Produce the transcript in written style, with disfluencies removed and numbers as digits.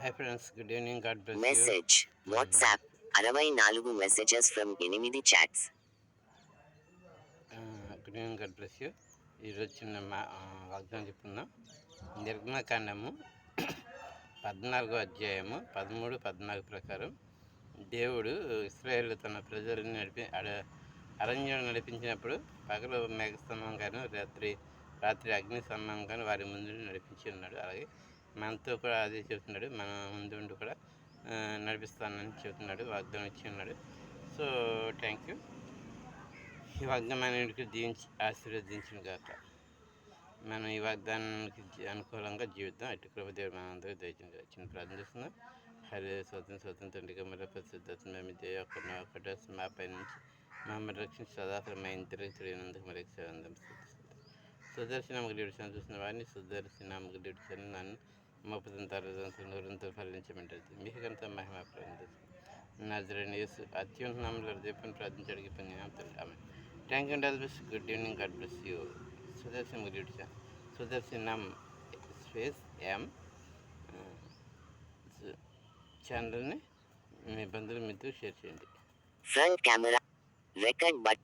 Hi friends, good evening. God bless you. Message WhatsApp 64 messages from 8 chats. Good evening, God bless you. ఈరోజు చిన్న వాగ్దానం చెప్పుకుందాం. నిర్గమకాండము 14వ అధ్యాయము 13, 14 ప్రకారం దేవుడు ఇశ్రాయేలు తన ప్రజలను అరణ్యం నడిపించినప్పుడు పగలు మేఘస్తంభం గాను రాత్రి అగ్ని స్తంభం గాను వారి ముందు నడిపించి ఉన్నాడు. అలాగే మనతో కూడా అదే చెబుతున్నాడు. మన ముందు ఉండి కూడా నడిపిస్తానని చెబుతున్నాడు, వాగ్దానం ఇచ్చి ఉన్నాడు. So thank you. ఈ వాగ్దానానికి దీవించి ఆశీర్వదించిన గాక. మనం ఈ వాగ్దానానికి అనుకూలంగా జీవితం అటు కృపదేవుడు మనందరూ దయచేసి చిన్న ప్రార్థన చేస్తున్నాం. హరే స్వతంత్ర తండ్రిగా మరి పరిశుద్ధత మేము ఒకటో మాపై నుంచి మమ్మల్ని రక్షించి సదాఫలమైన తెలియనందుకు మరి సుదర్శనముకు లీడ్చాను చూసిన వారిని సుదర్శనముకు లీడ్చాను నన్ను ముప్పదంతో ఫలించమంటారు. మీకంతా మహిమ ప్రార్థిస్తుంది. నజరేయుడైన యేసు అత్యున్నత నామములో దేవుని ప్రార్థించడానికి పొందినాం తండ్రి. ఆమేన్. Thank you and all the best. Good evening. God bless you. సుదర్శనముకు లీడ్చాను. సుదర్శనం స్పేస్ ఎం ఛానల్ని మీ బంధువుల మిత్రులు షేర్ చేయండి. Front camera record button